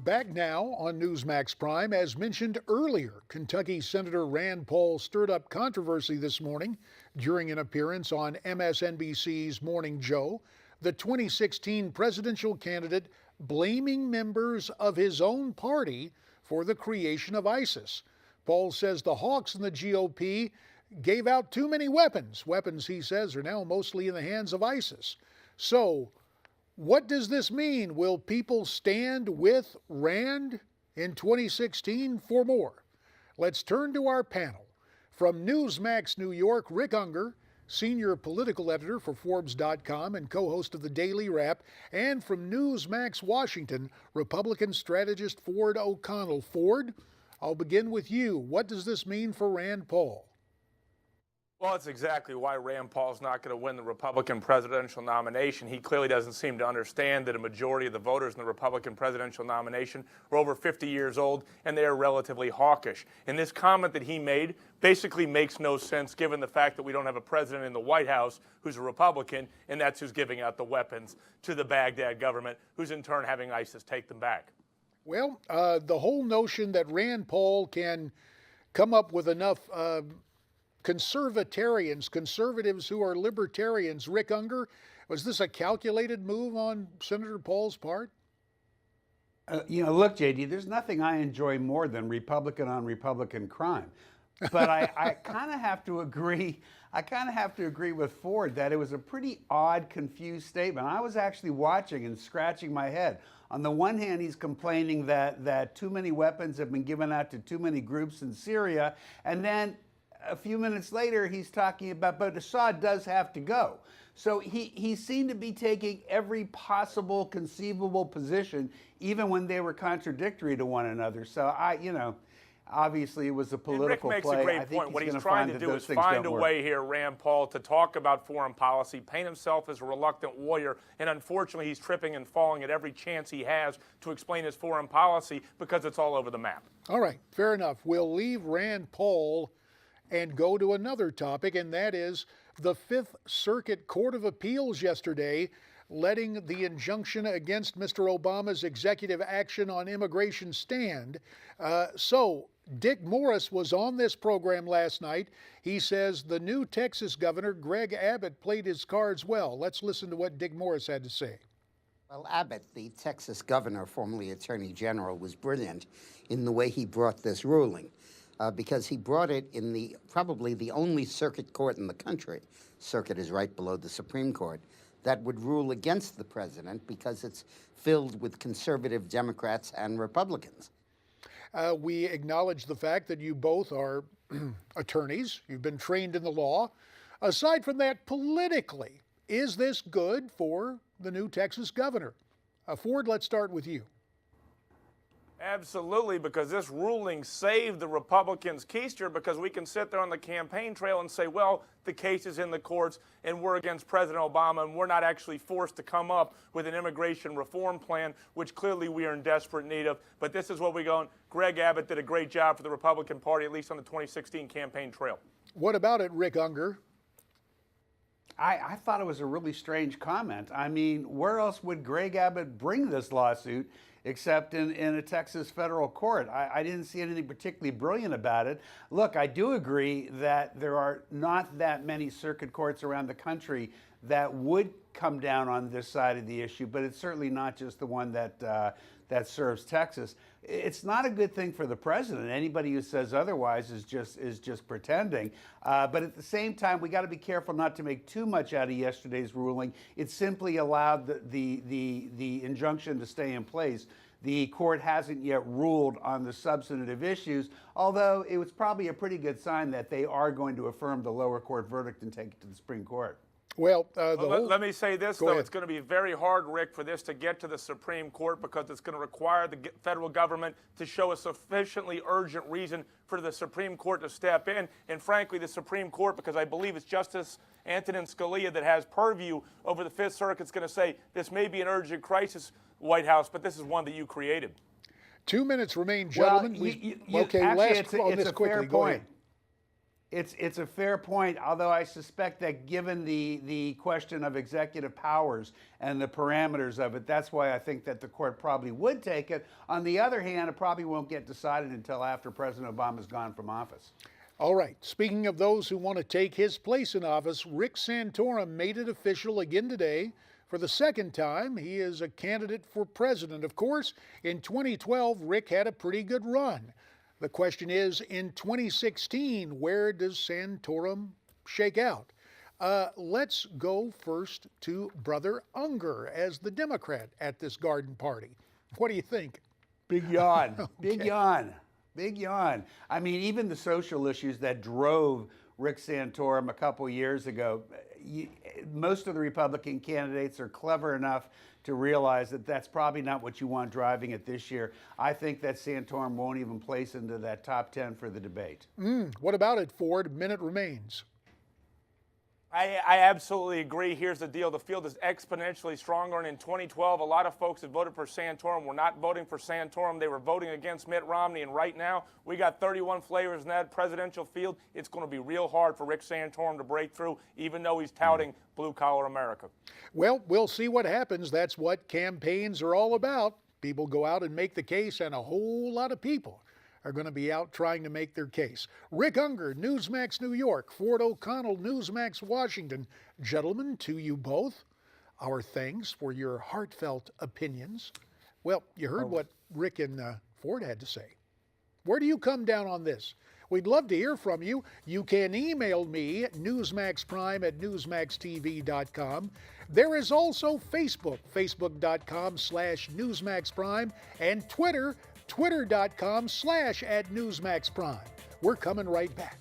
Back now on Newsmax Prime. As mentioned earlier, Kentucky Senator Rand Paul stirred up controversy this morning during an appearance on MSNBC's Morning Joe. The 2016 presidential candidate blaming members of his own party for the creation of ISIS. Paul says the hawks in the GOP gave out too many weapons. Weapons, he says, are now mostly in the hands of ISIS. So, what does this mean? Will people stand with Rand in 2016 for more? Let's turn to our panel. From Newsmax New York, Rick Ungar, senior political editor for Forbes.com and co-host of the Daily Wrap, and from Newsmax Washington, Republican strategist Ford O'Connell. Ford, I'll begin with you. What does this mean for Rand Paul? Well, it's exactly why Rand Paul's not going to win the Republican presidential nomination. He clearly doesn't seem to understand that a majority of the voters in the Republican presidential nomination are over 50 years old, and they are relatively hawkish. And this comment that he made basically makes no sense given the fact that we don't have a president in the White House who's a Republican, and that's who's giving out the weapons to the Baghdad government, who's in turn having ISIS take them back. Well, the whole notion that Rand Paul can come up with enough conservatives who are libertarians. Rick Ungar, was this a calculated move on Senator Paul's part? Look, JD, there's nothing I enjoy more than Republican on Republican crime. But I kind of have to agree. I kind of have to agree with Ford that it was a pretty odd, confused statement. I was actually watching and scratching my head. On the one hand, he's complaining that too many weapons have been given out to too many groups in Syria, and then a few minutes later, he's talking about, but Assad does have to go. So he seemed to be taking every possible conceivable position, even when they were contradictory to one another. So obviously it was a political play. Rick makes play. a great point. What he's trying to do is find a way here, Rand Paul, to talk about foreign policy, paint himself as a reluctant warrior, and unfortunately he's tripping and falling at every chance he has to explain his foreign policy because it's all over the map. All right, fair enough. We'll leave Rand Paul and go to another topic, and that is the Fifth Circuit Court of Appeals yesterday letting the injunction against Mr. Obama's executive action on immigration stand. So Dick Morris was on this program last night. He says the new Texas governor, Greg Abbott, played his cards well. Let's listen to what Dick Morris had to say. Well, Abbott, the Texas governor, formerly Attorney General, was brilliant in the way he brought this ruling. Because he brought it in probably the only circuit court in the country, circuit is right below the Supreme Court, that would rule against the president because it's filled with conservative Democrats and Republicans. We acknowledge the fact that you both are attorneys. You've been trained in the law. Aside from that, politically, is this good for the new Texas governor? Ford, let's start with you. Absolutely, because this ruling saved the Republicans' keister, because we can sit there on the campaign trail and say, well, the case is in the courts and we're against President Obama and we're not actually forced to come up with an immigration reform plan, which clearly we are in desperate need of. But this is what we're going. Greg Abbott did a great job for the Republican Party, at least on the 2016 campaign trail. What about it, Rick Ungar? I thought it was a really strange comment. I mean, where else would Greg Abbott bring this lawsuit except in a Texas federal court? I didn't see anything particularly brilliant about it. Look, I do agree that there are not that many circuit courts around the country that would come down on this side of the issue, but it's certainly not just the one that serves Texas. It's not a good thing for the president. Anybody who says otherwise is just pretending. But at the same time, we got to be careful not to make too much out of yesterday's ruling. It simply allowed the injunction to stay in place. The court hasn't yet ruled on the substantive issues, although it was probably a pretty good sign that they are going to affirm the lower court verdict and take it to the Supreme Court. Well, let me say this, though. It's going to be very hard, Rick, for this to get to the Supreme Court, because it's going to require the federal government to show a sufficiently urgent reason for the Supreme Court to step in. And frankly, the Supreme Court, because I believe it's Justice Antonin Scalia that has purview over the Fifth Circuit, is going to say this may be an urgent crisis, White House, but this is one that you created. 2 minutes remain, gentlemen. Well, actually, it's a fair point. It's a fair point, although I suspect that given the question of executive powers and the parameters of it, that's why I think that the court probably would take it. On the other hand, it probably won't get decided until after President Obama's gone from office. All right, speaking of those who want to take his place in office, Rick Santorum made it official again today. For the second time, he is a candidate for president. Of course, in 2012, Rick had a pretty good run. The question is, in 2016, where does Santorum shake out? Let's go first to Brother Ungar as the Democrat at this garden party. What do you think? Big yawn. Okay. Big yawn. Big yawn. I mean, even the social issues that drove Rick Santorum a couple years ago, most of the Republican candidates are clever enough to realize that that's probably not what you want driving it this year. I think that Santorum won't even place into that top 10 for the debate. What about it, Ford? Minute remains. I absolutely agree. Here's the deal. The field is exponentially stronger, and in 2012, a lot of folks that voted for Santorum were not voting for Santorum. They were voting against Mitt Romney, and right now, we got 31 flavors in that presidential field. It's going to be real hard for Rick Santorum to break through, even though he's touting blue-collar America. Well, we'll see what happens. That's what campaigns are all about. People go out and make the case, and a whole lot of people are going to be out trying to make their case. Rick Ungar, Newsmax New York. Ford O'Connell, Newsmax Washington. Gentlemen, to you both, our thanks for your heartfelt opinions. Well, you heard what Rick and Ford had to say. Where do you come down on this? We'd love to hear from you. You can email me at newsmaxprime@newsmaxtv.com. There is also Facebook, facebook.com/newsmaxprime, and Twitter, twitter.com/@newsmaxprime. We're coming right back.